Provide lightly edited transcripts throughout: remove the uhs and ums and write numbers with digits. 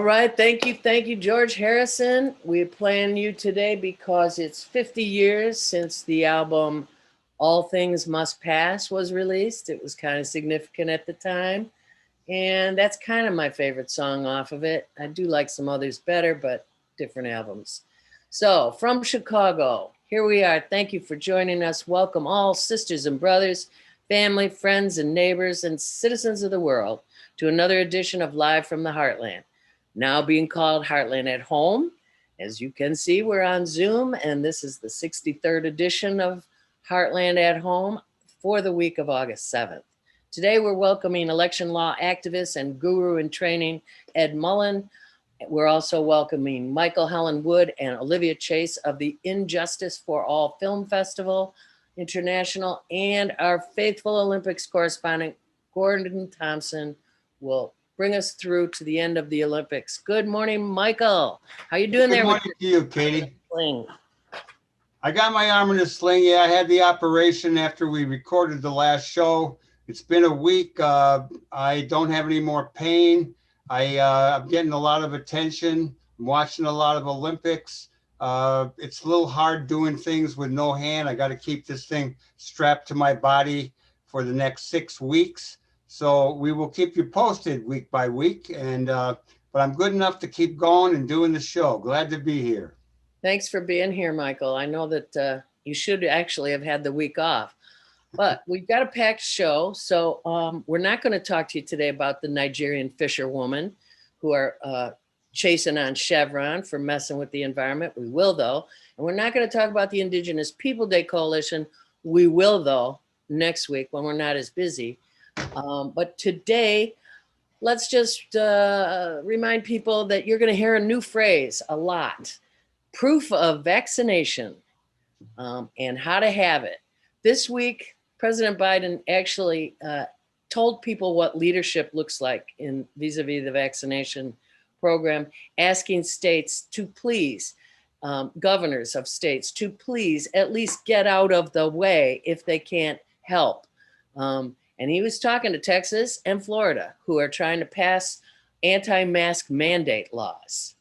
right. Thank you, George Harrison. We're playing you today because it's 50 years since the album All Things Must Pass was released. It was kind of significant at the time. And that's kind of my favorite song off of it. I do like some others better, but different albums. So from Chicago, here we are. Thank you for joining us. Welcome all sisters and brothers, family, friends, and neighbors, and citizens of the world to another edition of Live from the Heartland, now being called Heartland at Home. As you can see, we're on Zoom, and this is the 63rd edition of Heartland at Home for the week of August 7th. Today, we're welcoming election law activist and guru in training, Ed Mullen. We're also welcoming Michael Helen Wood and Olivia Chase of the Injustice for All Film Festival International, and our faithful Olympics correspondent, Gordon Thomson, will bring us through to the end of the Olympics. Good morning, Michael. How you doing there? Good morning to you, Katie. I got my arm in a sling. Yeah, I had the operation after we recorded the last show. It's been a week. I don't have any more pain. I'm getting a lot of attention. I'm watching a lot of Olympics. It's a little hard doing things with no hand. I got to keep this thing strapped to my body for the next 6 weeks. So we will keep you posted week by week. But I'm good enough to keep going and doing the show. Glad to be here. Thanks for being here, Michael. I know that you should actually have had the week off. But we've got a packed show, so we're not going to talk to you today about the Nigerian fisherwoman who are chasing on Chevron for messing with the environment. We will, though. And we're not going to talk about the Indigenous People Day Coalition. We will, though, next week when we're not as busy. But today, let's just remind people that you're going to hear a new phrase a lot. Proof of vaccination and how to have it. This week, President Biden actually told people what leadership looks like in vis-a-vis the vaccination program, asking states to please, governors of states to please at least get out of the way if they can't help. And he was talking to Texas and Florida, who are trying to pass anti-mask mandate laws.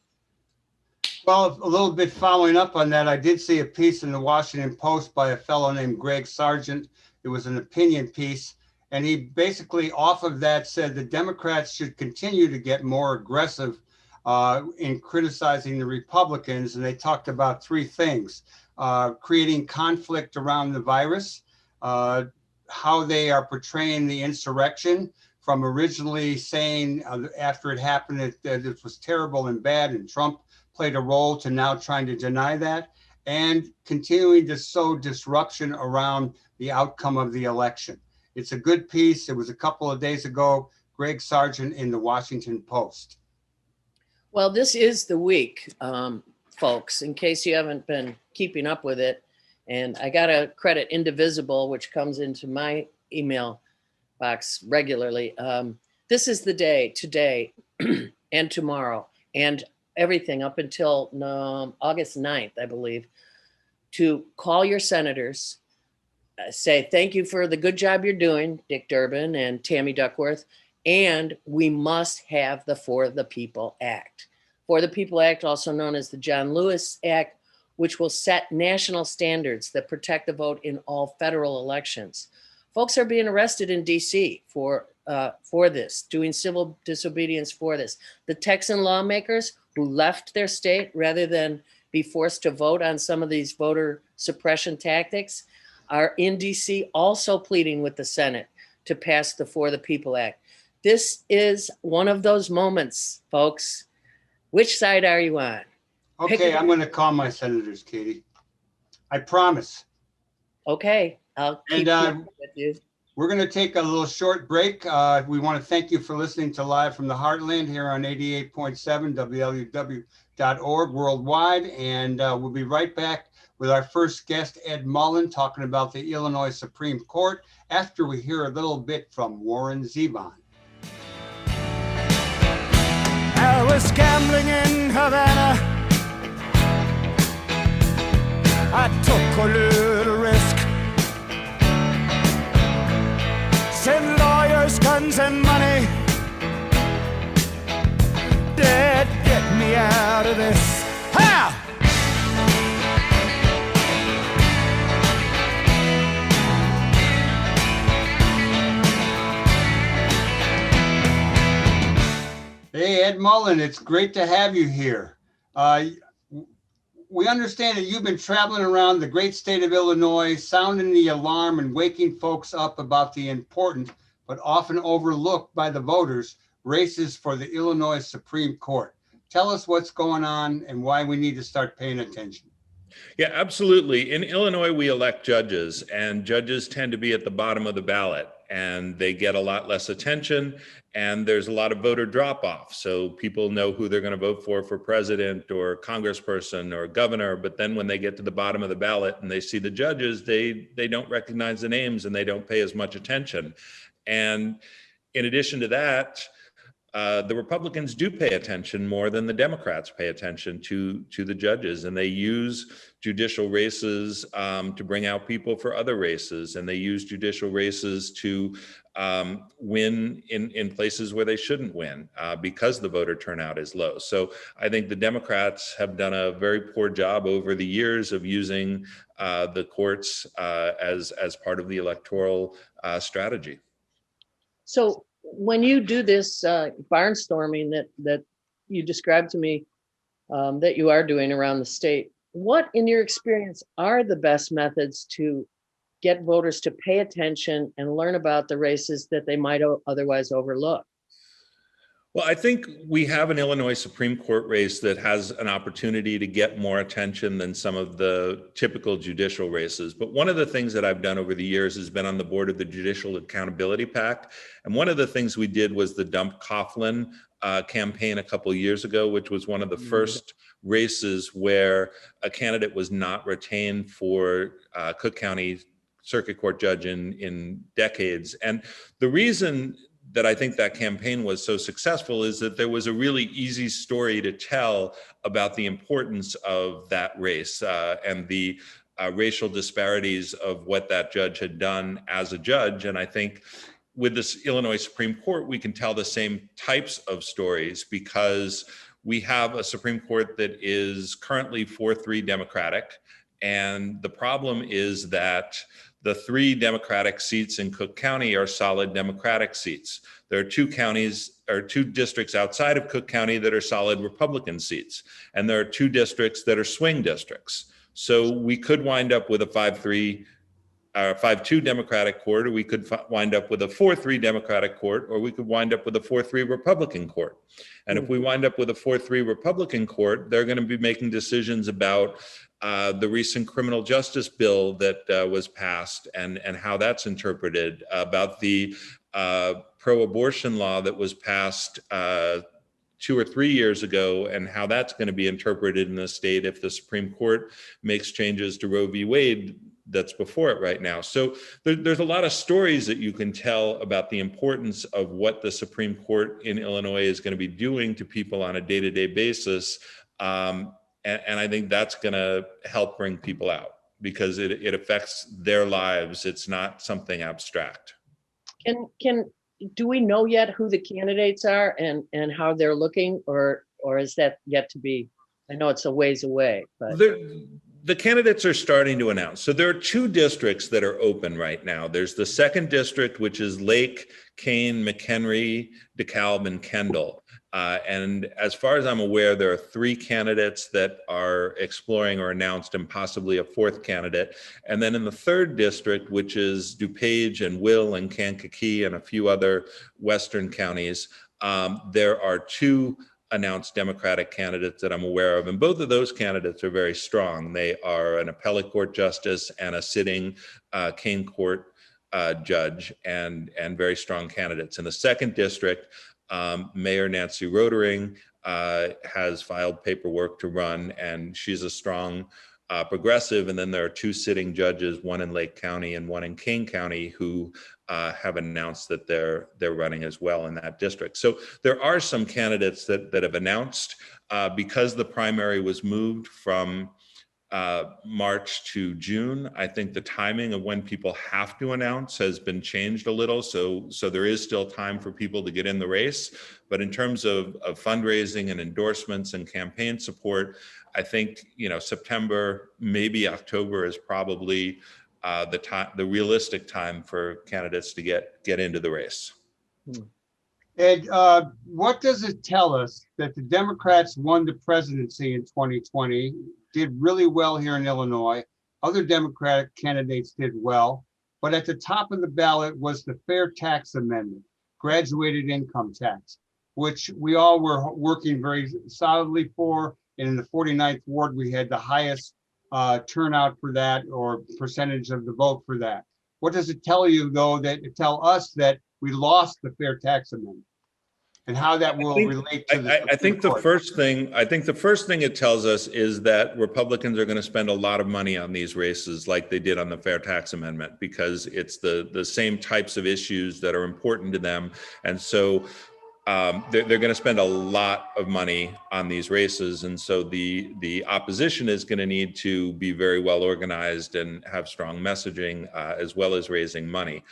Well, a little bit following up on that, I did see a piece in the Washington Post by a fellow named Greg Sargent. It was an opinion piece, and he basically off of that said the Democrats should continue to get more aggressive in criticizing the Republicans. And they talked about three things: creating conflict around the virus, how they are portraying the insurrection from originally saying after it happened that it was terrible and bad and Trump played a role to now trying to deny that, and continuing to sow disruption around the outcome of the election. It's a good piece. It was a couple of days ago, Greg Sargent in the Washington Post. Well, this is the week, folks, in case you haven't been keeping up with it. And I got to credit Indivisible, which comes into my email box regularly. This is the day today and tomorrow and everything up until August 9th, I believe, to call your senators, say thank you for the good job you're doing, Dick Durbin and Tammy Duckworth, and we must have the For the People Act. For the People Act, also known as the John Lewis Act, which will set national standards that protect the vote in all federal elections. Folks are being arrested in DC for this, doing civil disobedience for this. The Texan lawmakers who left their state rather than be forced to vote on some of these voter suppression tactics are in DC also pleading with the Senate to pass the For the People Act. This is one of those moments, folks. Which side are you on? Okay, I'm going to call my senators, Katie. I promise. Okay, I'll keep with you. We're going to take a little short break. We want to thank you for listening to Live from the Heartland here on 88.7 WLUW.org worldwide. And we'll be right back with our first guest, Ed Mullen, talking about the Illinois Supreme Court after we hear a little bit from Warren Zevon. I was gambling in Havana. I took a little risk. Send lawyers, guns, and money. Dead way out of this. How? Hey, Ed Mullen, it's great to have you here. We understand that you've been traveling around the great state of Illinois, sounding the alarm and waking folks up about the important, but often overlooked by the voters, races for the Illinois Supreme Court. Tell us what's going on and why we need to start paying attention. Yeah, absolutely. In Illinois, we elect judges, and judges tend to be at the bottom of the ballot, and they get a lot less attention, and there's a lot of voter drop-off. So people know who they're going to vote for president or congressperson or governor, but then when they get to the bottom of the ballot and they see the judges, they don't recognize the names and they don't pay as much attention. And in addition to that, the Republicans do pay attention more than the Democrats pay attention to the judges, and they use judicial races to bring out people for other races, and they use judicial races to win in places where they shouldn't win because the voter turnout is low. So I think the Democrats have done a very poor job over the years of using the courts as part of the electoral strategy. So when you do this barnstorming that you described to me that you are doing around the state, what in your experience are the best methods to get voters to pay attention and learn about the races that they might otherwise overlook? Well, I think we have an Illinois Supreme Court race that has an opportunity to get more attention than some of the typical judicial races. But one of the things that I've done over the years has been on the board of the Judicial Accountability PAC. And one of the things we did was the Dump Coughlin campaign a couple of years ago, which was one of the first races where a candidate was not retained for Cook County Circuit Court judge in decades. And the reason that I think that campaign was so successful is that there was a really easy story to tell about the importance of that race and the racial disparities of what that judge had done as a judge. And I think with this Illinois Supreme Court, we can tell the same types of stories because we have a Supreme Court that is currently 4-3 Democratic. And the problem is that the 3 Democratic seats in Cook County are solid Democratic seats. There are 2 counties or 2 districts outside of Cook County that are solid Republican seats. And there are 2 districts that are swing districts. So we could wind up with a 5-2 Democratic court, or we could wind up with a 4-3 Democratic court, or we could wind up with a 4-3 Republican court. And if we wind up with a 4-3 Republican court, they're going to be making decisions about the recent criminal justice bill that was passed and how that's interpreted, about the pro-abortion law that was passed 2 or 3 years ago and how that's going to be interpreted in the state if the Supreme Court makes changes to Roe v. Wade that's before it right now. So there's a lot of stories that you can tell about the importance of what the Supreme Court in Illinois is going to be doing to people on a day-to-day basis. And I think that's going to help bring people out because it affects their lives. It's not something abstract. Do we know yet who the candidates are and how they're looking, or is that yet to be? I know it's a ways away, but the candidates are starting to announce. So there are 2 districts that are open right now. There's the 2nd district, which is Lake, Kane, McHenry, DeKalb, and Kendall. And as far as I'm aware, there are 3 candidates that are exploring or announced and possibly a 4th candidate. And then in the 3rd district, which is DuPage and Will and Kankakee and a few other western counties, there are 2 announced Democratic candidates that I'm aware of. And both of those candidates are very strong. They are an appellate court justice and a sitting Kane court judge and very strong candidates. In the 2nd district, Mayor Nancy Rotering has filed paperwork to run, and she's a strong progressive. And then there are 2 sitting judges, one in Lake County and one in Kane County, who have announced that they're running as well in that district. So there are some candidates that have announced because the primary was moved from March to June. I think the timing of when people have to announce has been changed a little. So there is still time for people to get in the race. But in terms of fundraising and endorsements and campaign support, I think, September, maybe October is probably the realistic time for candidates to get into the race. And what does it tell us that the Democrats won the presidency in 2020, did really well here in Illinois? Other Democratic candidates did well, but at the top of the ballot was the fair tax amendment, graduated income tax, which we all were working very solidly for. And in the 49th ward, we had the highest turnout for that, or percentage of the vote for that. What does it tell you, though, tell us that we lost the fair tax amendment, and how that will relate to the I think the first thing it tells us is that Republicans are going to spend a lot of money on these races like they did on the fair tax amendment, because it's the same types of issues that are important to them. And so they're going to spend a lot of money on these races. And so the opposition is going to need to be very well organized and have strong messaging, as well as raising money.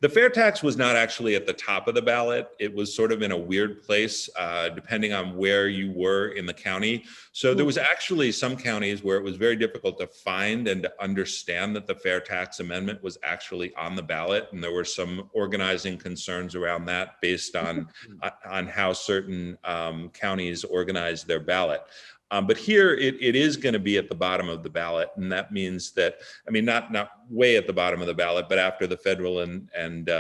The fair tax was not actually at the top of the ballot. It was sort of in a weird place, depending on where you were in the county. So there was actually some counties where it was very difficult to find and to understand that the fair tax amendment was actually on the ballot. And there were some organizing concerns around that based on how certain counties organized their ballot. But here it is going to be at the bottom of the ballot. And that means that, not way at the bottom of the ballot, but after the federal and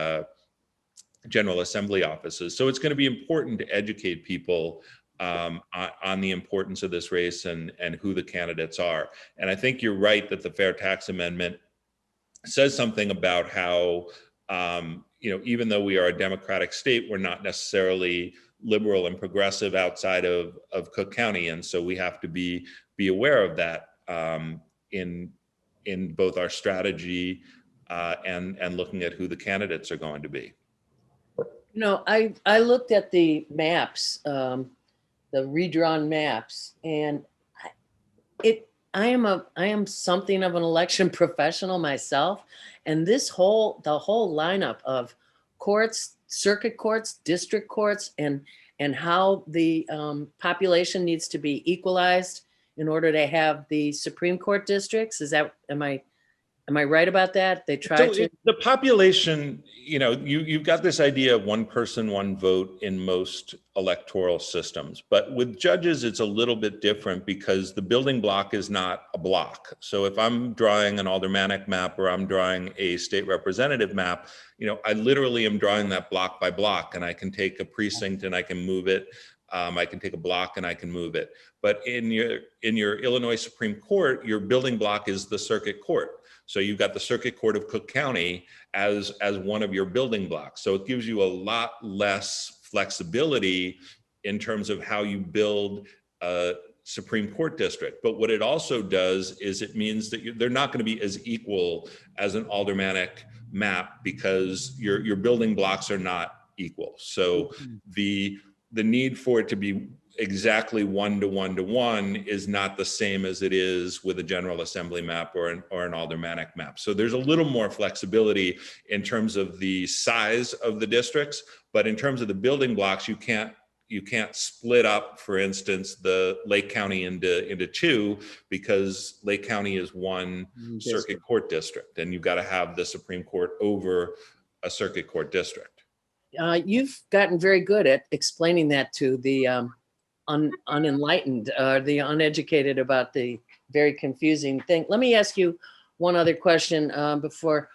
General Assembly offices. So it's going to be important to educate people on the importance of this race and who the candidates are. And I think you're right that the Fair Tax Amendment says something about how, even though we are a Democratic state, we're not necessarily liberal and progressive outside of Cook County. And so we have to be aware of that in both our strategy and looking at who the candidates are going to be. I looked at the maps, the redrawn maps, and I am something of an election professional myself. And the whole lineup of courts, circuit courts, district courts, and how the population needs to be equalized in order to have the Supreme Court districts. Am I right about that? They tried to. The population, you've got this idea of one person, one vote in most electoral systems. But with judges, it's a little bit different because the building block is not a block. So if I'm drawing an aldermanic map or I'm drawing a state representative map, I literally am drawing that block by block, and I can take a precinct and I can move it. I can take a block and I can move it. But in your Illinois Supreme Court, your building block is the circuit court. So you've got the Circuit Court of Cook County as one of your building blocks. So it gives you a lot less flexibility in terms of how you build a Supreme Court district. But what it also does is it means that they're not going to be as equal as an aldermanic map, because your building blocks are not equal. So the need for it to be exactly 1-to-1-to-1 is not the same as it is with a General Assembly map or an aldermanic map. So there's a little more flexibility in terms of the size of the districts, but in terms of the building blocks, you can't split up, for instance, the Lake County into two, because Lake County is one circuit court district, and you've got to have the Supreme Court over a circuit court district. You've gotten very good at explaining that to the unenlightened, the uneducated about the very confusing thing. Let me ask you one other question before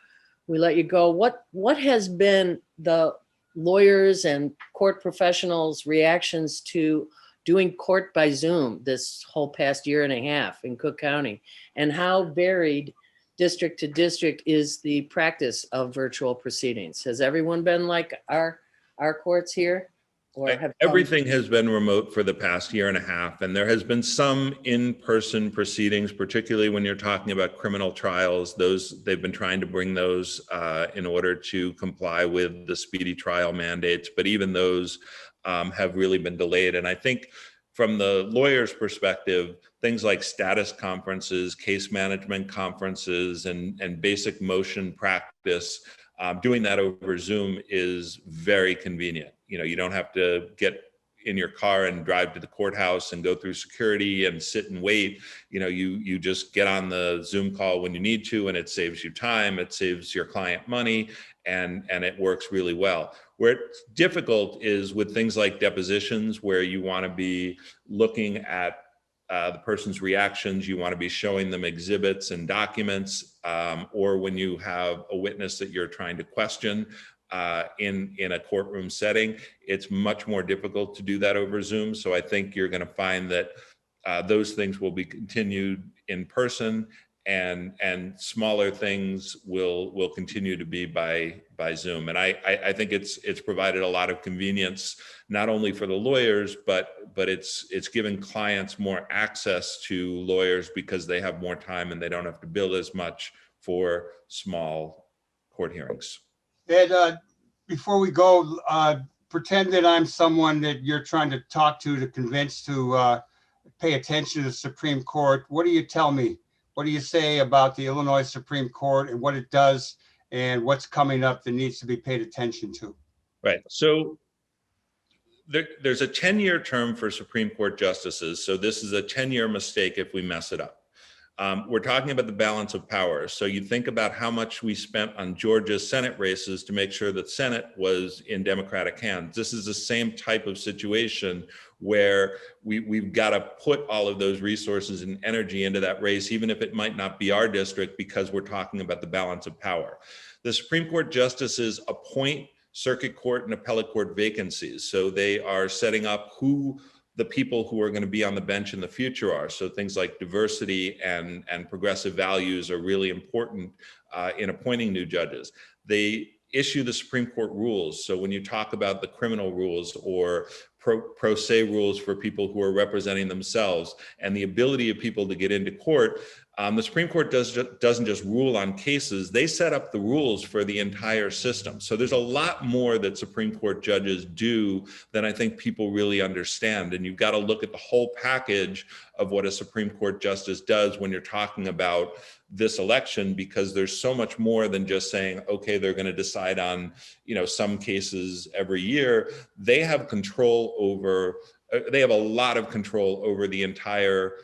we let you go. What has been the lawyers and court professionals' reactions to doing court by Zoom this whole past year and a half in Cook County, and how varied district to district is the practice of virtual proceedings? Has everyone been like our courts here? Or have everything has been remote for the past year and a half, and there has been some in-person proceedings, particularly when you're talking about criminal trials. They've been trying to bring those in order to comply with the speedy trial mandates, but even those have really been delayed. And I think from the lawyer's perspective, things like status conferences, case management conferences, and basic motion practice, doing that over Zoom is very convenient. You don't have to get in your car and drive to the courthouse and go through security and sit and wait. You just get on the Zoom call when you need to, and it saves you time, it saves your client money, and it works really well. Where it's difficult is with things like depositions, where you want to be looking at the person's reactions, you want to be showing them exhibits and documents, or when you have a witness that you're trying to question in a courtroom setting, it's much more difficult to do that over Zoom. So I think you're going to find that those things will be continued in person, and smaller things will continue to be by Zoom. And I think it's provided a lot of convenience, not only for the lawyers, but it's given clients more access to lawyers because they have more time and they don't have to bill as much for small court hearings. Ed, before we go, pretend that I'm someone that you're trying to talk to convince to pay attention to the Supreme Court. What do you tell me? What do you say about the Illinois Supreme Court and what it does and what's coming up that needs to be paid attention to? Right. So there's a 10-year term for Supreme Court justices. So this is a 10-year mistake if we mess it up. We're talking about the balance of power. So you think about how much we spent on Georgia's Senate races to make sure that Senate was in Democratic hands. This is the same type of situation where we've got to put all of those resources and energy into that race, even if it might not be our district, because we're talking about the balance of power. The Supreme Court justices appoint circuit court and appellate court vacancies. So they are setting up who the people who are going to be on the bench in the future are. So things like diversity and progressive values are really important in appointing new judges. They issue the Supreme Court rules. So when you talk about the criminal rules or pro se rules for people who are representing themselves and the ability of people to get into court, the Supreme Court doesn't just rule on cases, they set up the rules for the entire system. So there's a lot more that Supreme Court judges do than I think people really understand. And you've got to look at the whole package of what a Supreme Court justice does when you're talking about this election, because there's so much more than just saying, okay, they're going to decide on, some cases every year. They have control over, they have a lot of control over the entire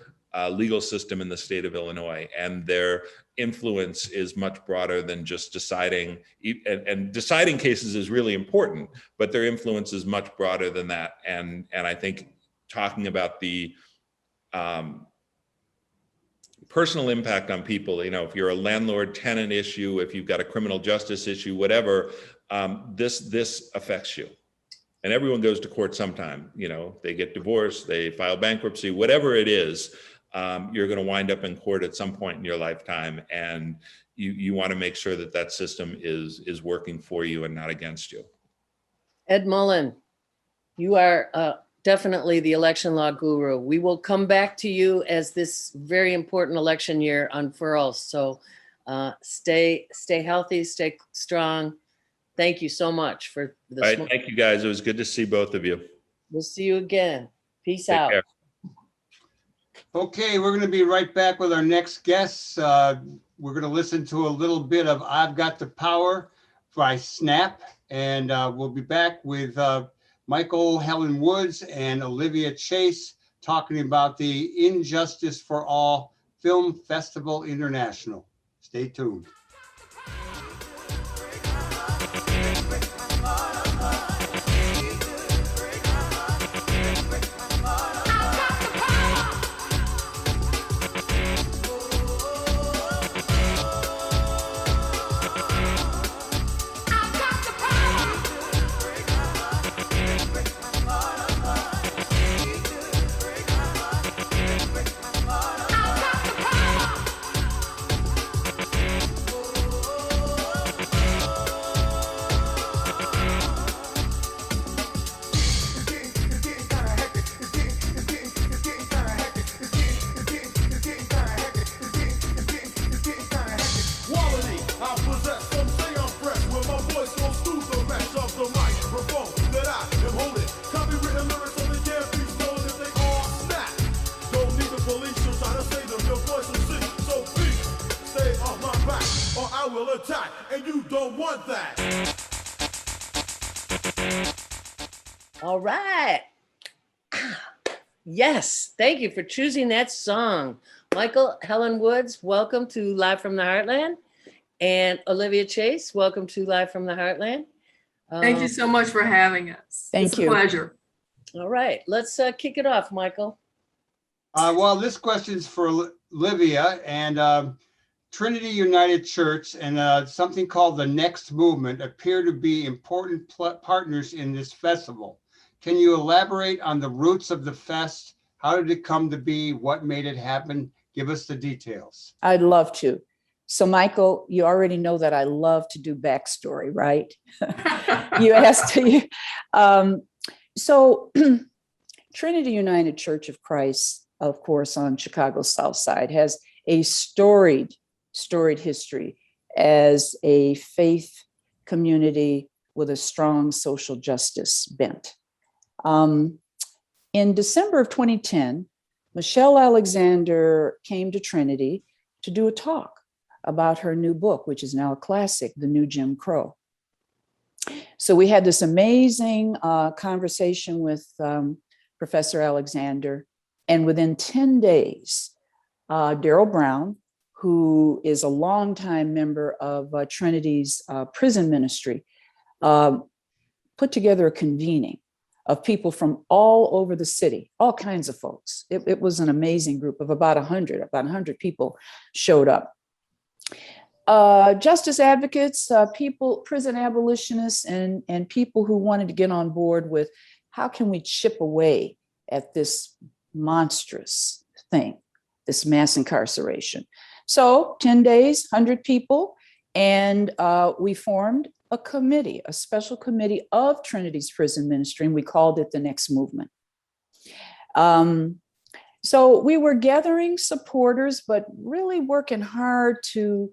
legal system in the state of Illinois, and their influence is much broader than just deciding, and deciding cases is really important, but their influence is much broader than that. And I think talking about the personal impact on people, if you're a landlord-tenant issue, if you've got a criminal justice issue, whatever, this affects you. And everyone goes to court sometime, they get divorced, they file bankruptcy, whatever it is, you're going to wind up in court at some point in your lifetime. And you want to make sure that system is working for you and not against you. Ed Mullen, you are definitely the election law guru. We will come back to you as this very important election year unfurls. So stay healthy, stay strong. Thank you so much for this. All right, thank you guys. It was good to see both of you. We'll see you again. Peace Take out. care. Okay, we're going to be right back with our next guests. We're going to listen to a little bit of I've Got the Power by Snap, and we'll be back with Michael Helen Woods and Olivia Chase talking about the Injustice for All Film Festival International. Stay tuned. don't want that. All right. Yes, thank you for choosing that song. Michael, Helen Woods, welcome to Live from the Heartland. And Olivia Chase, welcome to Live from the Heartland. Thank you so much for having us. Thank It's a you. pleasure. All right, let's kick it off, Michael. Well, this question's for Olivia, and Trinity United Church and something called the Next Movement appear to be important partners in this festival. Can you elaborate on the roots of the fest? How did it come to be? What made it happen? Give us the details. I'd love to. So Michael, you already know that I love to do backstory, right? You asked. So Trinity United Church of Christ, of course, on Chicago's South Side, has a storied history as a faith community with a strong social justice bent. In December of 2010, Michelle Alexander came to Trinity to do a talk about her new book, which is now a classic, The New Jim Crow. So we had this amazing conversation with Professor Alexander, and within 10 days, Daryl Brown, who is a longtime member of Trinity's prison ministry, put together a convening of people from all over the city, all kinds of folks. It was an amazing group of about 100 people showed up. Justice advocates, people, prison abolitionists, and people who wanted to get on board with how can we chip away at this monstrous thing, this mass incarceration. So 10 days, 100 people, and we formed a committee, a special committee of Trinity's prison ministry, and we called it the Next Movement. So we were gathering supporters, but really working hard to,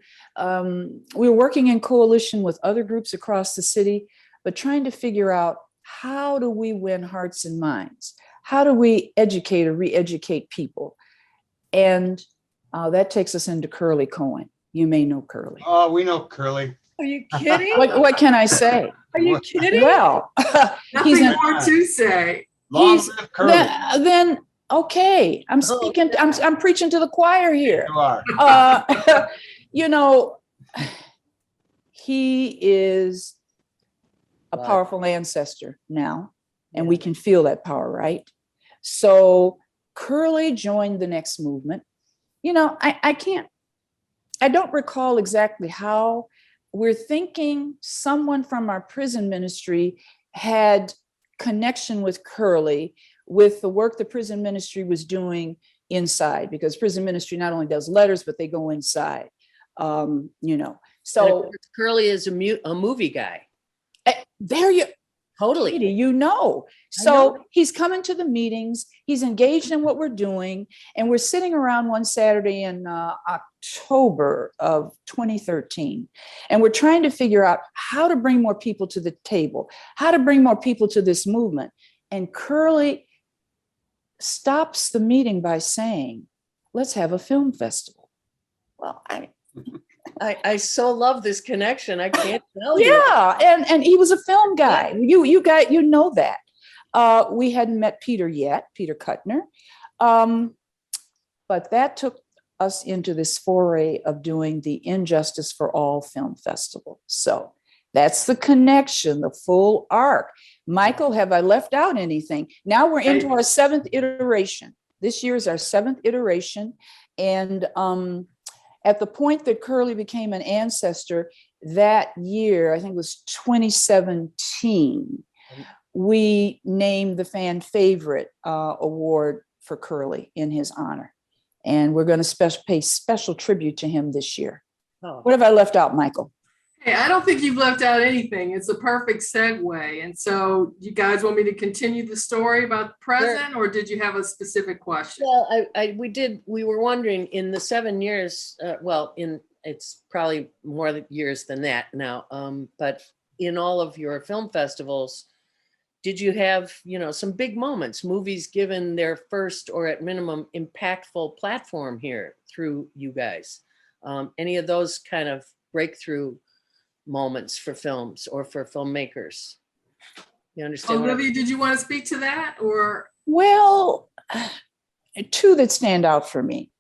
we were working in coalition with other groups across the city, but trying to figure out how do we win hearts and minds? How do we educate or re-educate people? And that takes us into Curly Cohen. You may know Curly. Oh, we know Curly. Are you kidding? What can I say? Are you kidding? Well, he's Nothing more to say. Long live Curly. then okay. I'm speaking. I'm preaching to the choir here. You are. You know, he is a Wow. powerful ancestor now, and we can feel that power, right? So Curly joined the Next Movement. You know, I don't recall exactly how. We're thinking someone from our prison ministry had connection with Curly with the work the prison ministry was doing inside, because prison ministry not only does letters, but they go inside, you know. So Curly is a movie guy. there you Totally. Katie, you know. I So know. he's coming to the meetings, he's engaged in what we're doing, and we're sitting around one Saturday in October of 2013, and we're trying to figure out how to bring more people to the table, how to bring more people to this movement. And Curly stops the meeting by saying, let's have a film festival. Well, I so love this connection. I can't tell you. yeah, and he was a film guy. You know that. We hadn't met Peter yet, Peter Kuttner, but that took us into this foray of doing the Injustice for All Film Festival. So that's the connection, the full arc. Michael, have I left out anything? Now we're into our 7th iteration. This year is our 7th iteration, and at the point that Curly became an ancestor that year, I think it was 2017, we named the fan favorite award for Curly in his honor. And we're going to pay special tribute to him this year. Oh. What have I left out, Michael? Hey, I don't think you've left out anything. It's a perfect segue. And so you guys want me to continue the story about the present, or did you have a specific question? Well, we were wondering in the 7 years, it's probably more years than that now, but in all of your film festivals, did you have, some big moments, movies given their first or at minimum impactful platform here through you guys? Any of those kind of breakthrough moments for films or for filmmakers. You understand? Olivia, did you want to speak to that or? Well, two that stand out for me.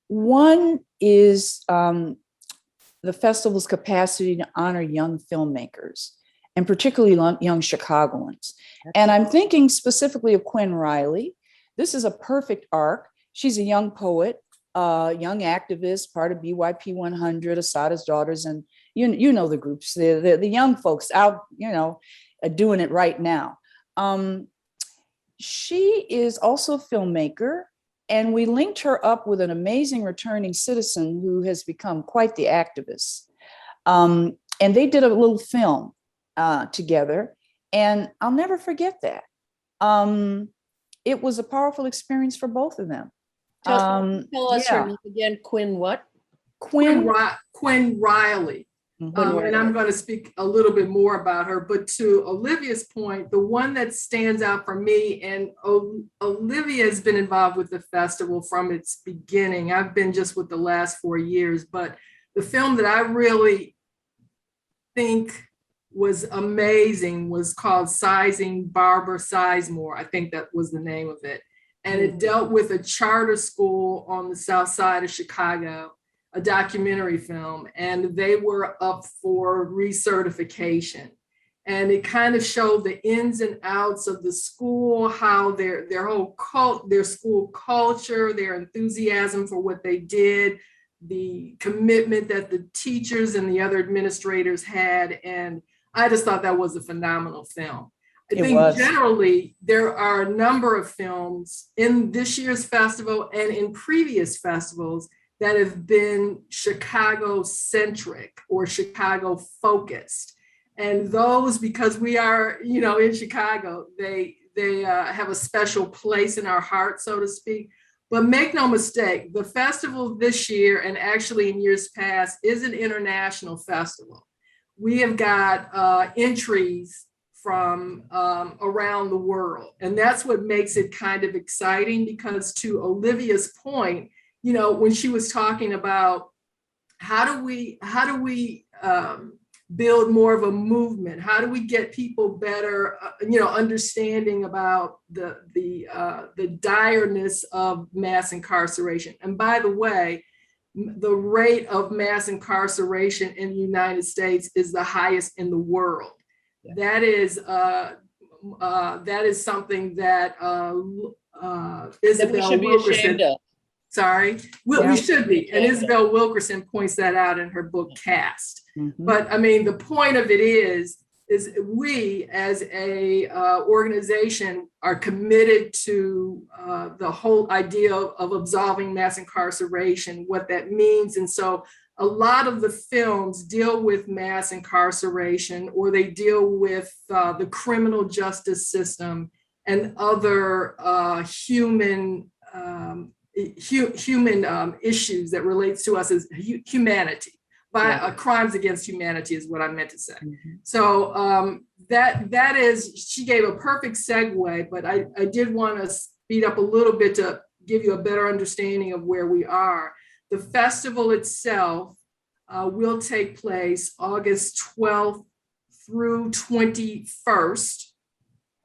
One is the festival's capacity to honor young filmmakers, and particularly young Chicagoans. And I'm thinking specifically of Quinn Riley. This is a perfect arc. She's a young poet, young activist, part of BYP 100, Asada's Daughters, and you know the groups, the young folks out, doing it right now. She is also a filmmaker, and we linked her up with an amazing returning citizen who has become quite the activist. And they did a little film together, and I'll never forget that. It was a powerful experience for both of them. Tell us her name again. Quinn what? Quinn Riley. And I'm going to speak a little bit more about her, but to Olivia's point, the one that stands out for me, and Olivia has been involved with the festival from its beginning. I've been just with the last 4 years, but the film that I really think was amazing was called Sizing Barbara Sizemore. I think that was the name of it. And it dealt with a charter school on the south side of Chicago, a documentary film, and they were up for recertification. And it kind of showed the ins and outs of the school, how their whole their school culture, their enthusiasm for what they did, the commitment that the teachers and the other administrators had. And I just thought that was a phenomenal film. I think generally there are a number of films in this year's festival and in previous festivals that have been Chicago-centric or Chicago-focused. And those, because we are, in Chicago, they have a special place in our heart, so to speak. But make no mistake, the festival this year, and actually in years past, is an international festival. We have got entries from around the world. And that's what makes it kind of exciting, because to Olivia's point, when she was talking about how do we build more of a movement? How do we get people better, understanding about the direness of mass incarceration? And by the way, the rate of mass incarceration in the United States is the highest in the world. Yeah. That is something that Isabel Wilkerson. Sorry, we should be. And Isabel Wilkerson points that out in her book Cast. Mm-hmm. But I mean, the point of it is we as a organization are committed to the whole idea of absolving mass incarceration, what that means. And so a lot of the films deal with mass incarceration, or they deal with the criminal justice system and other human issues that relates to us as humanity. Crimes against humanity is what I meant to say. Mm-hmm. So that is, she gave a perfect segue, but I did want to speed up a little bit to give you a better understanding of where we are. The festival itself will take place August 12th through 21st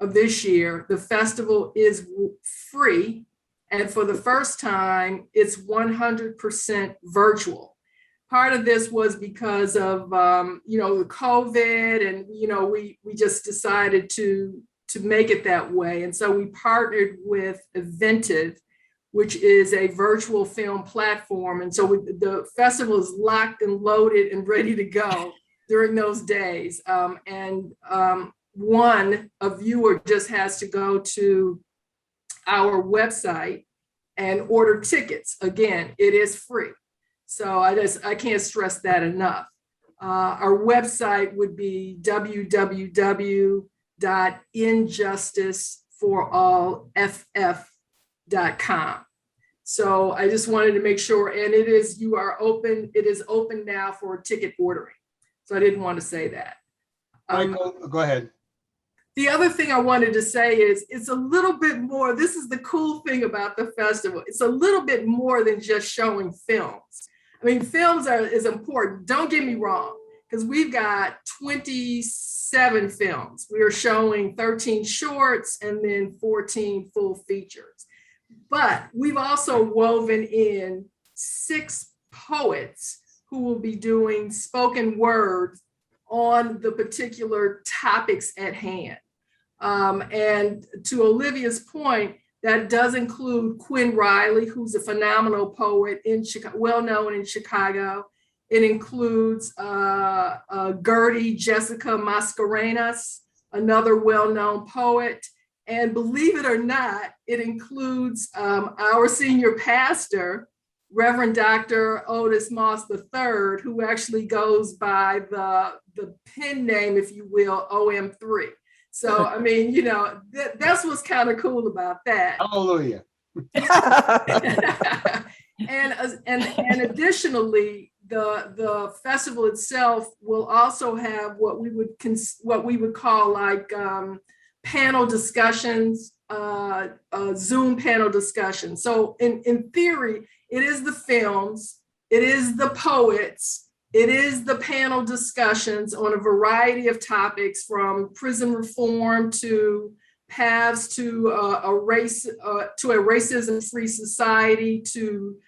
of this year. The festival is free. And for the first time, it's 100% virtual. Part of this was because of, the COVID, and, we just decided to make it that way. And so we partnered with Eventive, which is a virtual film platform. And so the festival is locked and loaded and ready to go during those days. A viewer just has to go to our website and order tickets. Again, it is free. So I can't stress that enough. Our website would be www.injusticeforallff.com. So I just wanted to make sure, and it is open now for ticket ordering. So I didn't want to say that. Michael, go ahead. The other thing I wanted to say is it's a little bit more, this is the cool thing about the festival. It's a little bit more than just showing films. I mean, films is important. Don't get me wrong. because we've got 27 films. We are showing 13 shorts and then 14 full features. But we've also woven in 6 poets who will be doing spoken word on the particular topics at hand. And to Olivia's point, that does include Quinn Riley, who's a phenomenal poet in Chicago, well known in Chicago. It includes Gertie Jessica Mascarenas, another well-known poet. And believe it or not, it includes our senior pastor, Reverend Dr. Otis Moss III, who actually goes by the pen name, if you will, OM3. So, I mean, you know, that's what's kind of cool about that. Hallelujah. and additionally, the festival itself will also have what we would call like panel discussions, Zoom panel discussions. So in theory, it is the films, it is the poets, it is the panel discussions on a variety of topics, from prison reform to paths to a racism-free society, to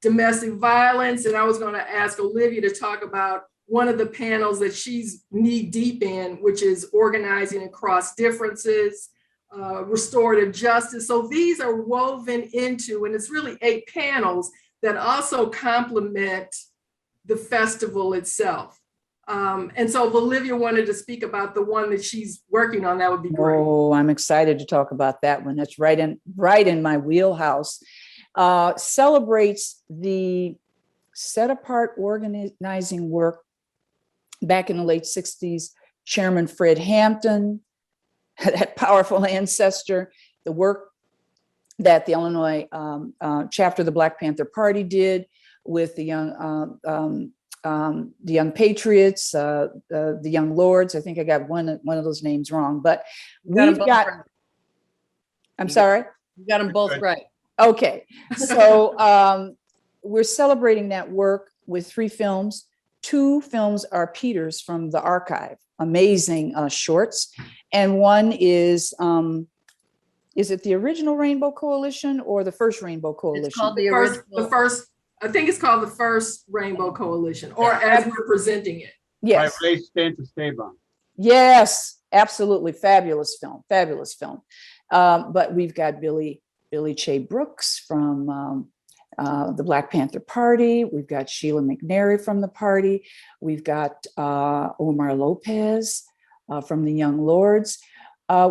domestic violence. And I was going to ask Olivia to talk about one of the panels that she's knee deep in, which is organizing across differences, restorative justice. So these are woven into, and it's really 8 panels that also complement the festival itself. And so if Olivia wanted to speak about the one that she's working on, that would be great. Oh, I'm excited to talk about that one. That's right in my wheelhouse. Celebrates the set apart organizing work back in the late 60s. Chairman Fred Hampton, that powerful ancestor, the work that the Illinois chapter of the Black Panther Party did with the Young Patriots, the Young Lords. I think I got one of those names wrong, but we've got. Right. I'm sorry. You got them both right. Okay, so we're celebrating that work with 3 films. 2 films are Peter's from the archive, amazing shorts, and one is it the original Rainbow Coalition or the first Rainbow Coalition? It's called the first. I think it's called the first Rainbow Coalition, or as we're presenting it. Yes. By Ray Stanton-Esteban. Yes, absolutely. Fabulous film. But we've got Billy Che Brooks from the Black Panther Party. We've got Sheila McNary from the party. We've got Omar Lopez from the Young Lords.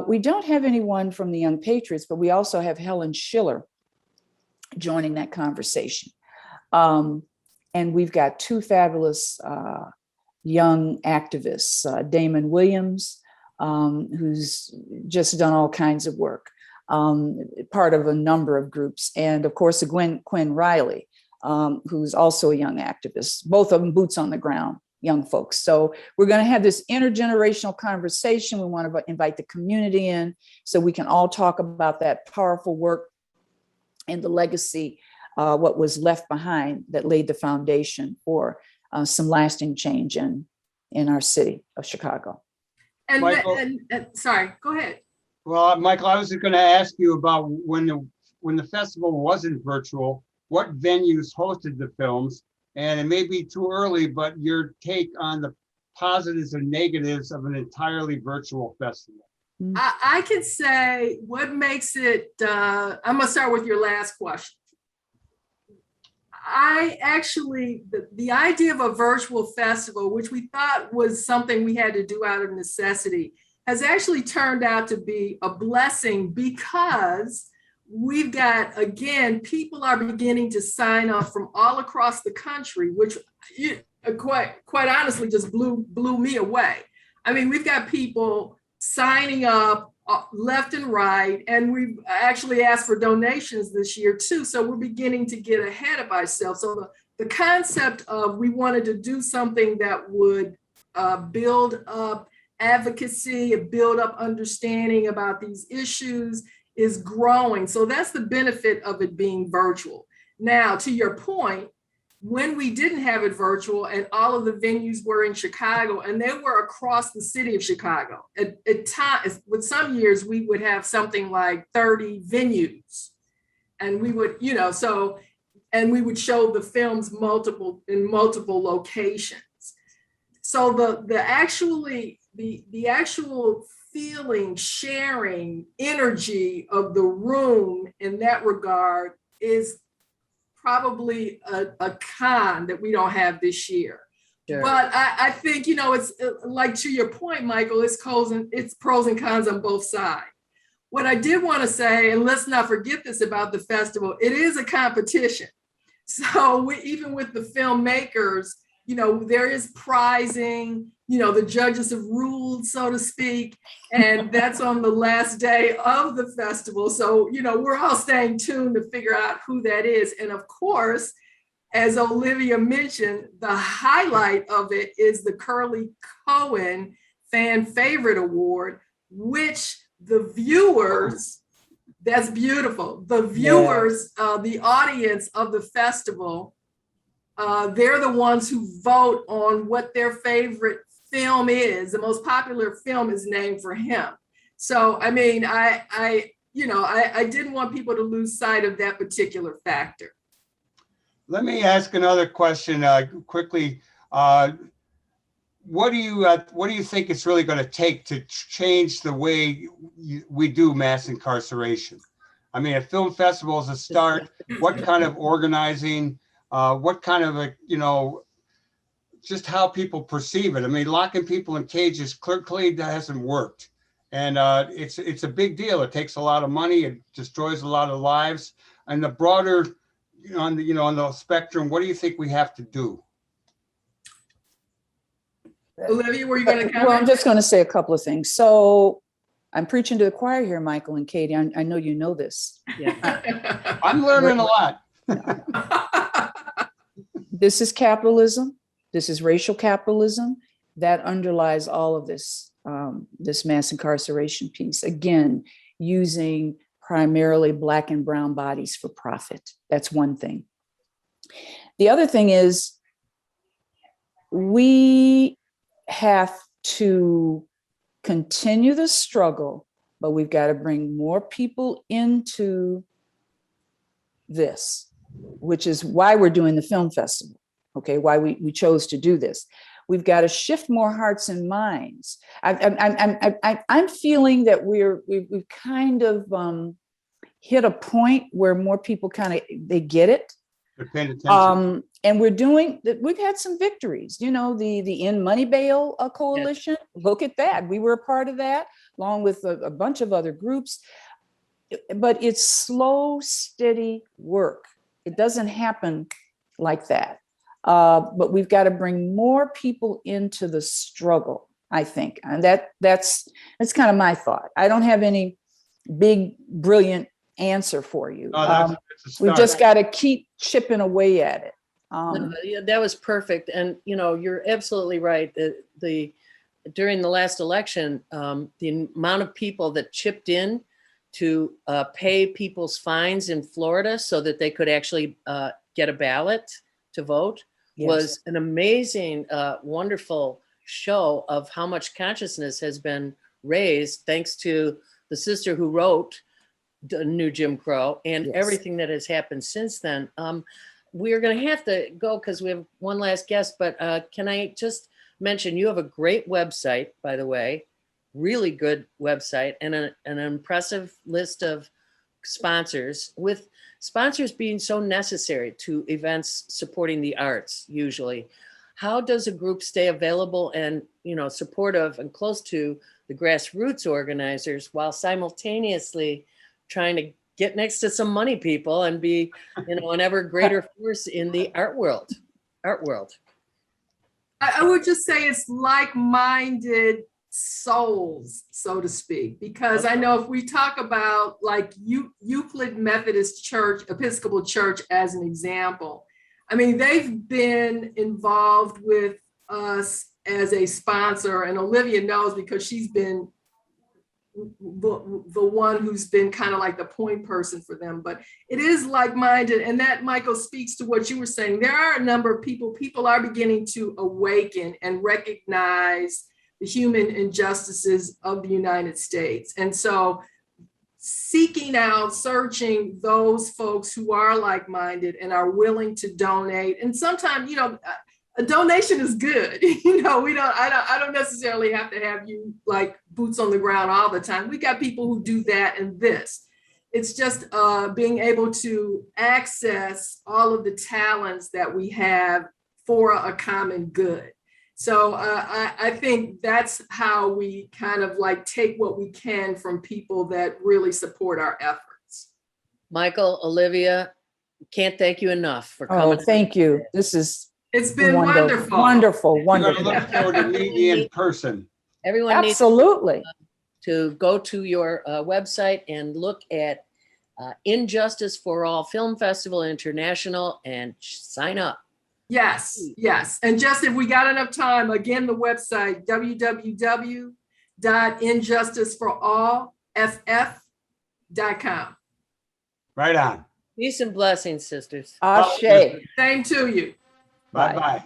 We don't have anyone from the Young Patriots, but we also have Helen Schiller joining that conversation. And we've got 2 fabulous young activists, Damon Williams, who's just done all kinds of work, part of a number of groups, and of course, Quinn Riley, who's also a young activist, both of them boots on the ground, young folks. So we're going to have this intergenerational conversation. We want to invite the community in so we can all talk about that powerful work and the legacy, what was left behind that laid the foundation for some lasting change in our city of Chicago. And, Michael? and sorry, go ahead. Well, Michael, I was going to ask you about when the festival wasn't virtual, what venues hosted the films? And it may be too early, but your take on the positives and negatives of an entirely virtual festival. I could say what makes it, I'm going to start with your last question. The idea of a virtual festival, which we thought was something we had to do out of necessity, has actually turned out to be a blessing, because we've got, again, people are beginning to sign up from all across the country, which quite honestly just blew me away. I mean, we've got people signing up left and right, and we've actually asked for donations this year too. So we're beginning to get ahead of ourselves. So the concept of we wanted to do something that would build up advocacy and build up understanding about these issues is growing. So that's the benefit of it being virtual. Now, to your point, when we didn't have it virtual and all of the venues were in Chicago and they were across the city of Chicago. At times, with some years, we would have something like 30 venues. And we would, and we would show the films in multiple locations. So the actual feeling, sharing, energy of the room in that regard is probably a con that we don't have this year. Sure. But I think, it's like, to your point, Michael, it's pros and cons on both sides. What I did want to say, and let's not forget this about the festival, it is a competition. So even with the filmmakers, there is prizing, the judges have ruled, so to speak, and that's on the last day of the festival. So, we're all staying tuned to figure out who that is. And of course, as Olivia mentioned, the highlight of it is the Curly Cohen Fan Favorite Award, which the viewers, that's beautiful. The viewers, the audience of the festival, they're the ones who vote on what their favorite film is. The most popular film is named for him. So, I mean, I didn't want people to lose sight of that particular factor. Let me ask another question quickly. What do you think it's really going to take to change the way we do mass incarceration? I mean, a film festival is a start. What kind of organizing? What kind of just how people perceive it? I mean, locking people in cages clearly that hasn't worked, and it's a big deal. It takes a lot of money. It destroys a lot of lives. And the broader, on the spectrum, what do you think we have to do? Olivia, were you going to comment? Well, I'm just going to say a couple of things. So I'm preaching to the choir here, Michael and Katie. I know you know this. Yeah. I'm learning a lot. This is capitalism. This is racial capitalism that underlies all of this, this mass incarceration piece. Again, using primarily Black and brown bodies for profit. That's one thing. The other thing is we have to continue the struggle, but we've got to bring more people into this, which is why we're doing the film festival. Okay, why we chose to do this. We've got to shift more hearts and minds. I'm feeling that we've kind of hit a point where more people they get it. And we've had some victories, the End Money Bail Coalition. Yes. Look at that. We were a part of that, along with a bunch of other groups. But it's slow, steady work. It doesn't happen like that. But we've got to bring more people into the struggle, I think. And that's kind of my thought. I don't have any big, brilliant answer for you. We've just got to keep chipping away at it. That was perfect. And, you're absolutely right. During the last election, the amount of people that chipped in to pay people's fines in Florida so that they could actually get a ballot to vote was an amazing, wonderful show of how much consciousness has been raised thanks to the sister who wrote the new Jim Crow and everything that has happened since then. We're going to have to go because we have one last guest, but can I just mention you have a great website, by the way, really good website, and an impressive list of sponsors, with sponsors being so necessary to events supporting the arts usually. How does a group stay available and, supportive and close to the grassroots organizers while simultaneously trying to get next to some money people and be, an ever greater force in the art world? I would just say it's like-minded souls, so to speak, because I know if we talk about like Euclid Methodist Church, Episcopal Church as an example, I mean, they've been involved with us as a sponsor, and Olivia knows because she's been the one who's been kind of like the point person for them, but it is like-minded. And that, Michael, speaks to what you were saying. There are a number of people are beginning to awaken and recognize the human injustices of the United States. And so seeking out, searching those folks who are like-minded and are willing to donate. And sometimes, a donation is good. I don't necessarily have to have you like boots on the ground all the time. We got people who do that and this. It's just being able to access all of the talents that we have for a common good. So I think that's how we kind of like take what we can from people that really support our efforts. Michael, Olivia, can't thank you enough for coming. Oh, thank you. It's been wonderful. Wonderful. We're going to look forward to meeting you in person. Everyone Absolutely. needs to go to your website and look at Injustice for All Film Festival International and sign up. Yes. And just if we got enough time, again, the website, www.injusticeforallff.com. Right on. Peace and blessings, sisters. Ashe. Same to you. Bye-bye.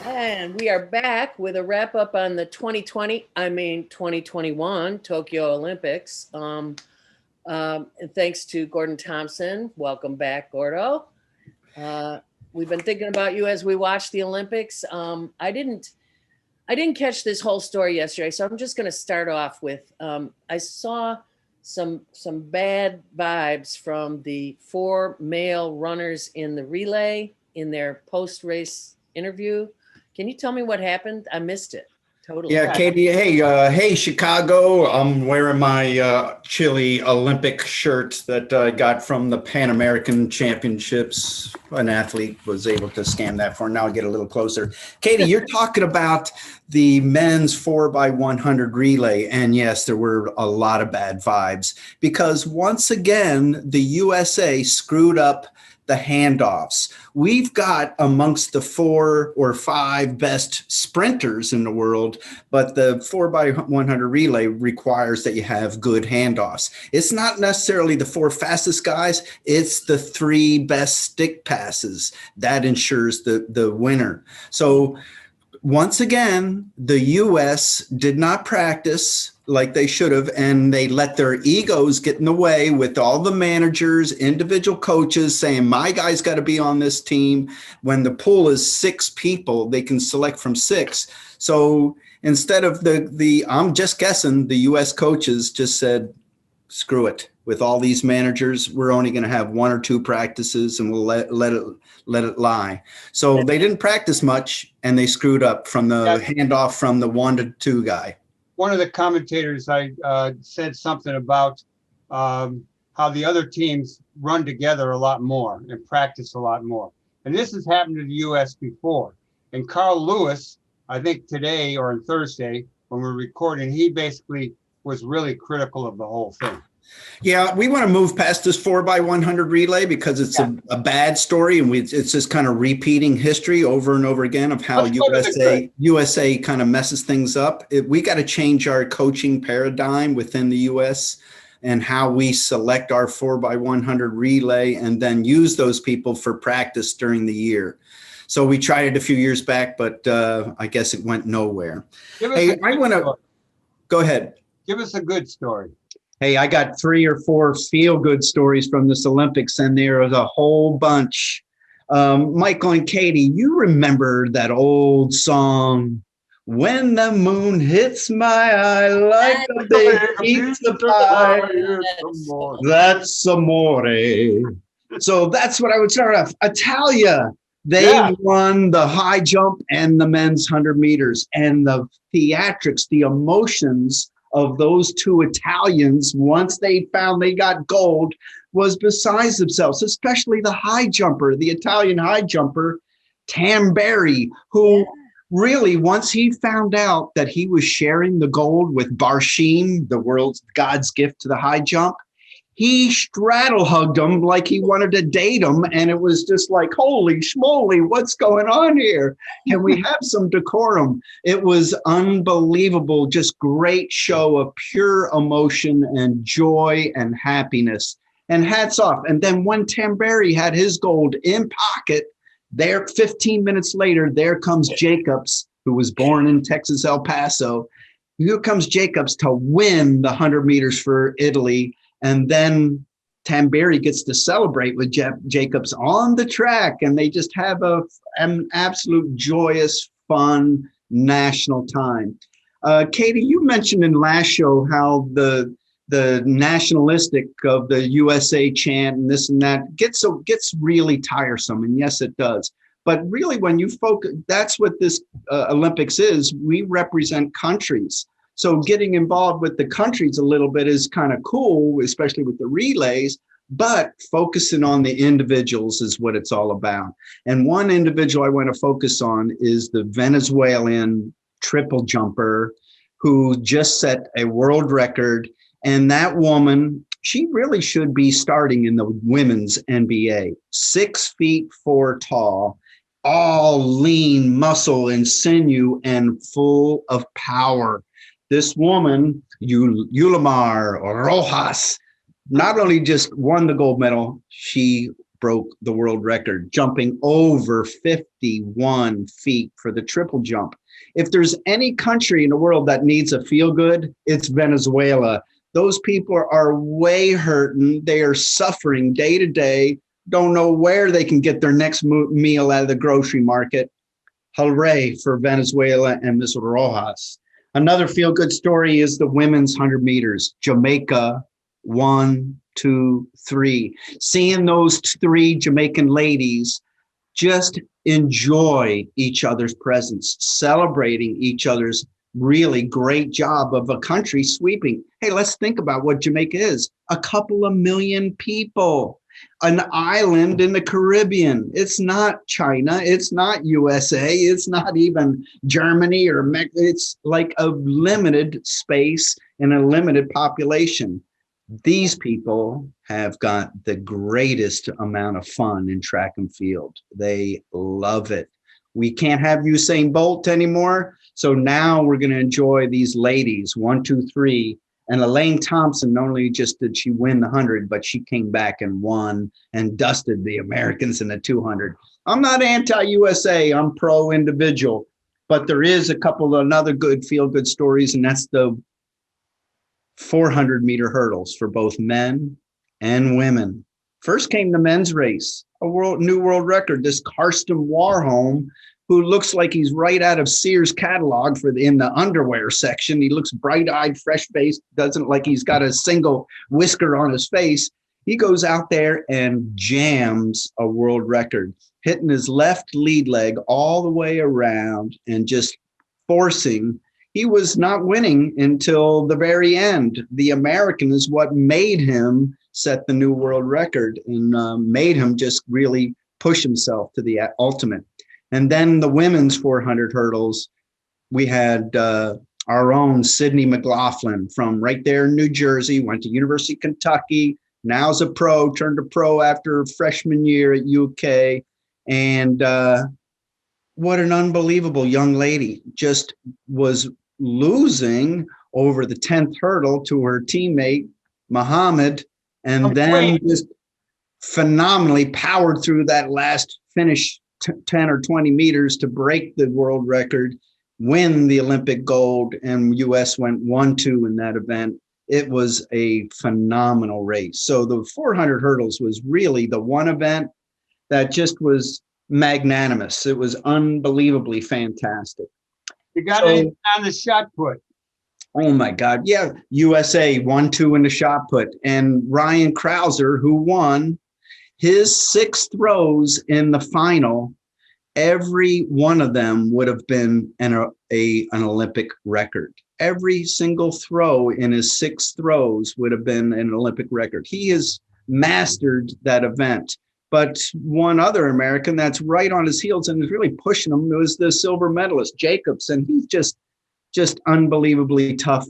And we are back with a wrap up on the 2021 Tokyo Olympics. And thanks to Gordon Thomson. Welcome back, Gordo. We've been thinking about you as we watch the Olympics. I didn't catch this whole story yesterday, so I'm just going to start off with I saw some bad vibes from the 4 male runners in the relay in their post-race interview. Can you tell me what happened? I missed it. Totally. Yeah, Katie. Hey, Chicago. I'm wearing my Chile Olympic shirt that I got from the Pan American Championships. An athlete was able to scan that for. Now I get a little closer. Katie, you're talking about the men's 4x100 relay. And yes, there were a lot of bad vibes because once again, the USA screwed up the handoffs. We've got amongst the 4 or 5 best sprinters in the world, but the 4x100 relay requires that you have good handoffs. It's not necessarily the 4 fastest guys, it's the 3 best stick passes that ensures the winner. So once again, the US did not practice like they should have, and they let their egos get in the way with all the managers, individual coaches saying, my guy's got to be on this team. When the pool is 6 people, they can select from 6. So instead of I'm just guessing, the US coaches just said, screw it. With all these managers, we're only going to have 1 or 2 practices and we'll let it lie. So they didn't practice much and they screwed up from the handoff from the 1 to 2 guy. One of the commentators said something about how the other teams run together a lot more and practice a lot more. And this has happened to the U.S. before. And Carl Lewis, I think today or on Thursday when we're recording, he basically was really critical of the whole thing. Yeah, we want to move past this 4x100 relay because it's a bad story, and it's just kind of repeating history over and over again of how USA kind of messes things up. We got to change our coaching paradigm within the U.S. and how we select our 4x100 relay and then use those people for practice during the year. So we tried it a few years back, but I guess it went nowhere. Hey, I want to go ahead. Give us a good story. Hey, I got 3 or 4 feel-good stories from this Olympics, and there was a whole bunch. Michael and Katie, you remember that old song, When the Moon Hits My Eye Like a Big Pizza Pie? That's amore. So that's what I would start off. Italia, they won the high jump and the men's 100 meters. And the theatrics, the emotions of those 2 Italians, once they found they got gold, was beside themselves, especially the high jumper, the Italian high jumper, Tamberi, who really, once he found out that he was sharing the gold with Barshim, the world's God's gift to the high jump, he straddle hugged him like he wanted to date him. And it was just like, holy schmoly, what's going on here? Can we have some decorum? It was unbelievable, just great show of pure emotion and joy and happiness. And hats off. And then when Tamberi had his gold in pocket, there 15 minutes later, there comes Jacobs, who was born in Texas, El Paso. Here comes Jacobs to win the 100 meters for Italy. And then Tamberi gets to celebrate with Jacobs on the track. And they just have an absolute joyous, fun national time. Katie, you mentioned in last show how the nationalistic of the USA chant and this and that gets really tiresome. And yes, it does. But really, when you focus, that's what this Olympics is. We represent countries. So getting involved with the countries a little bit is kind of cool, especially with the relays, but focusing on the individuals is what it's all about. And one individual I want to focus on is the Venezuelan triple jumper who just set a world record. And that woman, she really should be starting in the women's NBA. 6'4" tall, all lean muscle and sinew and full of power. This woman, Yulimar Rojas, not only just won the gold medal, she broke the world record, jumping over 51 feet for the triple jump. If there's any country in the world that needs a feel good, it's Venezuela. Those people are way hurting. They are suffering day to day, don't know where they can get their next meal out of the grocery market. Hooray for Venezuela and Ms. Rojas. Another feel-good story is the women's 100 meters. Jamaica, 1, 2, 3. Seeing those 3 Jamaican ladies just enjoy each other's presence, celebrating each other's really great job of a country sweeping. Hey, let's think about what Jamaica is. A couple of million people. An island in the Caribbean. It's not China. It's not USA. It's not even Germany or Mexico. It's like a limited space and a limited population. These people have got the greatest amount of fun in track and field. They love it. We can't have Usain Bolt anymore. So now we're going to enjoy these ladies, 1, 2, 3. And Elaine Thomson, not only just did she win the 100, but she came back and won and dusted the Americans in the 200. I'm not anti-USA, I'm pro-individual, but there is a couple of another good feel-good stories, and that's the 400-meter hurdles for both men and women. First came the men's race, a new world record. This Karsten Warholm, who looks like he's right out of Sears catalog in the underwear section. He looks bright-eyed, fresh-faced, doesn't like he's got a single whisker on his face. He goes out there and jams a world record, hitting his left lead leg all the way around and just forcing. He was not winning until the very end. The American is what made him set the new world record and made him just really push himself to the ultimate. And then the women's 400 hurdles, we had our own Sydney McLaughlin from right there in New Jersey, went to University of Kentucky, now's a pro, turned to pro after freshman year at UK. And what an unbelievable young lady, just was losing over the 10th hurdle to her teammate, Muhammad, and then just phenomenally powered through that last finish 10 or 20 meters to break the world record, win the Olympic gold, and US went 1-2 in that event. It was a phenomenal race. So the 400 hurdles was really the one event that just was magnanimous. It was unbelievably fantastic. You got it on the shot put. Oh my God. Yeah. USA 1-2 in the shot put. And Ryan Krauser, who won, his 6 throws in the final, every one of them would have been an Olympic record. Every single throw in his 6 throws would have been an Olympic record. He is mastered that event. But one other American that's right on his heels and is really pushing him was the silver medalist, Jacobs. And he's just unbelievably tough.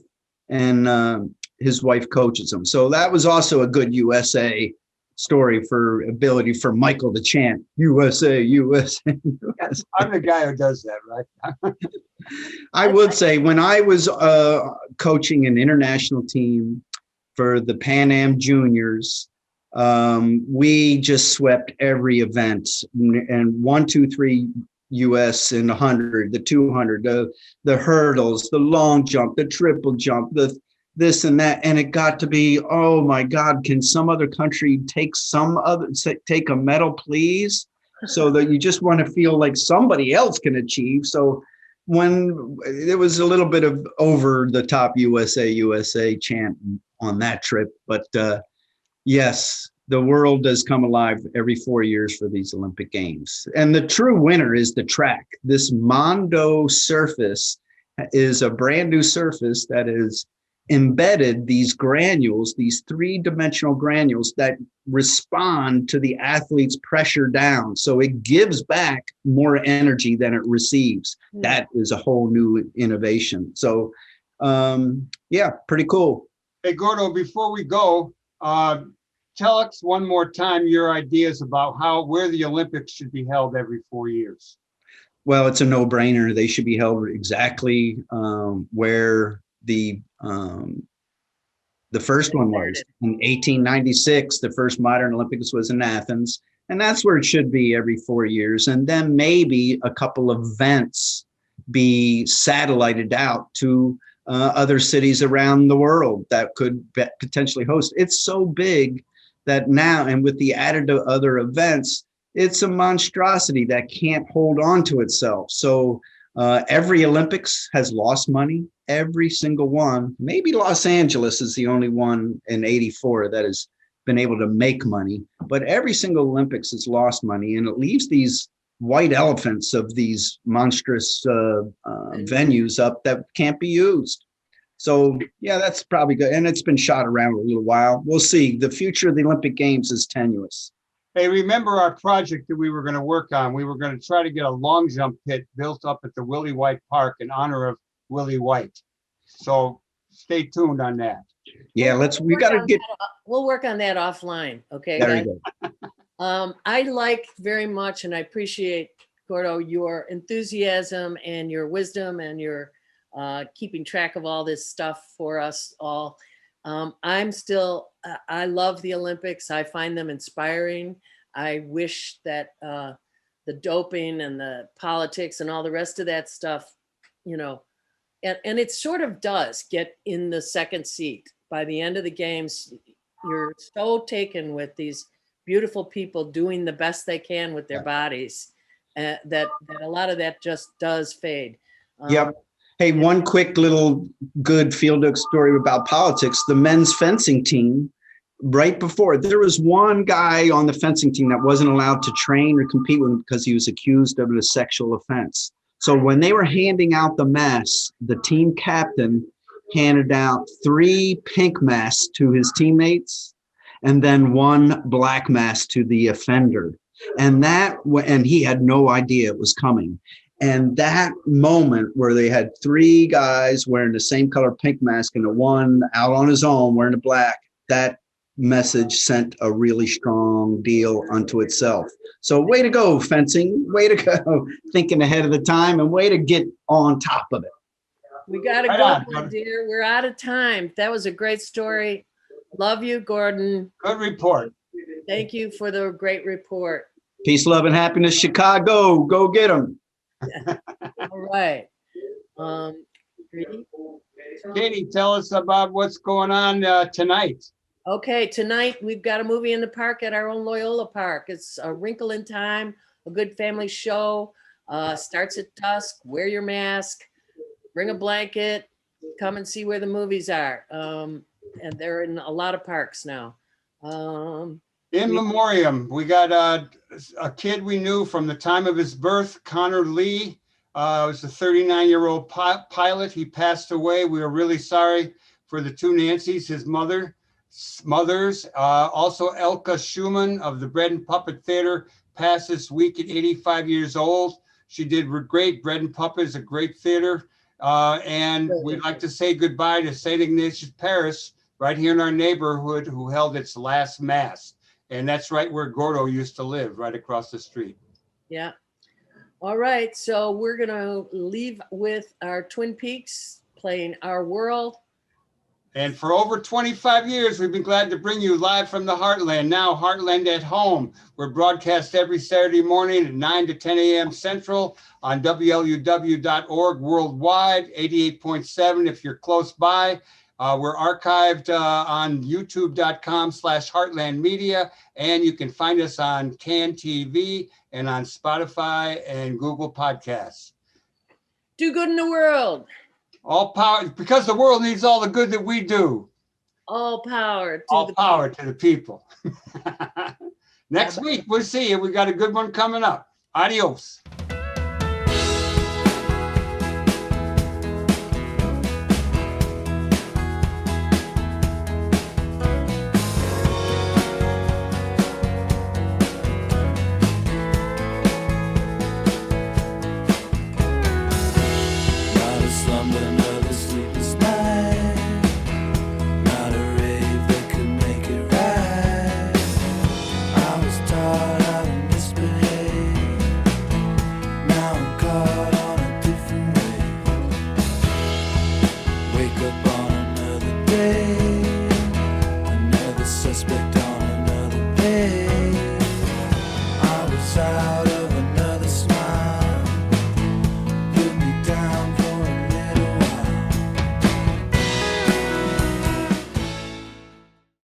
And his wife coaches him. So that was also a good USA story for ability for Michael to chant USA, USA. I'm the guy who does that, right? I would say when I was coaching an international team for the Pan Am Juniors, we just swept every event and 1, 2, 3 US in 100, the 200, the hurdles, the long jump, the triple jump, the this and that. And it got to be, oh my God, can some other country take a medal, please? So that you just want to feel like somebody else can achieve. So when it was a little bit of over the top USA chant on that trip, but yes, the world does come alive every 4 years for these Olympic Games. And the true winner is the track. This Mondo surface is a brand new surface that is embedded these granules, these 3-dimensional granules that respond to the athlete's pressure down. So it gives back more energy than it receives. That is a whole new innovation. So yeah, pretty cool. Hey, Gordo, before we go, tell us one more time your ideas about where the Olympics should be held every 4 years. Well, it's a no-brainer. They should be held exactly where the first one was in 1896. The first modern Olympics was in Athens, and that's where it should be every 4 years. And then maybe a couple of events be satellited out to other cities around the world that could potentially host. It's so big that now, and with the added other events, it's a monstrosity that can't hold on to itself. So every Olympics has lost money, every single one. Maybe Los Angeles is the only one in '84 that has been able to make money, but every single Olympics has lost money, and it leaves these white elephants of these monstrous venues up that can't be used. So yeah, that's probably good. And it's been shot around a little while. We'll see. The future of the Olympic Games is tenuous. Hey, remember our project that we were going to work on? We were going to try to get a long jump pit built up at the Willie White Park in honor of Willie White. So stay tuned on that. Yeah, we'll work on that offline. Okay. There you go. I like very much, and I appreciate, Gordo, your enthusiasm and your wisdom and your keeping track of all this stuff for us all. I love the Olympics. I find them inspiring. I wish that the doping and the politics and all the rest of that stuff, and it sort of does get in the second seat. By the end of the games, you're so taken with these beautiful people doing the best they can with their bodies that a lot of that just does fade. Yep. Hey, one quick little good field story about politics. The men's fencing team, right before, there was one guy on the fencing team that wasn't allowed to train or compete with him because he was accused of a sexual offense. So when they were handing out the masks, the team captain handed out 3 pink masks to his teammates and then 1 black mask to the offender. And he had no idea it was coming. And that moment where they had 3 guys wearing the same color pink mask and the one out on his own wearing the black, that message sent a really strong deal unto itself. So way to go, fencing. Way to go, thinking ahead of the time, and way to get on top of it. We got to go, my dear. We're out of time. That was a great story. Love you, Gordon. Good report. Thank you for the great report. Peace, love, and happiness, Chicago. Go get them. All right. Katie, tell us about what's going on tonight. Okay, tonight we've got a movie in the park at our own Loyola Park. It's A Wrinkle in Time, a good family show. Starts at dusk. Wear your mask. Bring a blanket. Come and see where the movies are. And they're in a lot of parks now. In memoriam, we got a kid we knew from the time of his birth, Connor Lee. Was a 39-year-old pilot. He passed away. We are really sorry for the 2 Nancys, his mother, mothers. Also, Elka Schumann of the Bread and Puppet Theater passed this week at 85 years old. She did great. Bread and Puppet is a great theater. And we'd like to say goodbye to St. Ignatius Parish right here in our neighborhood, who held its last mass. And that's right where Gordo used to live, right across the street. Yeah. All right. So we're going to leave with our Twin Peaks playing Our World. And for over 25 years, we've been glad to bring you live from the Heartland. Now, Heartland at Home. We're broadcast every Saturday morning at 9 to 10 a.m. Central on WLUW.org worldwide, 88.7 if you're close by. We're archived on youtube.com/Heartland Media, and you can find us on CAN TV and on Spotify and Google Podcasts. Do good in the world. All power, because the world needs all the good that we do. All power to All the power to the people. Next Bye-bye. week, we'll see you. We got a good one coming up. Adios. Not a slumber, not a sleepless night. Not a rave that could make it right. I was taught how to misbehave. Now I'm caught on a different way. Wake up on another day. Another suspect on another page. I was out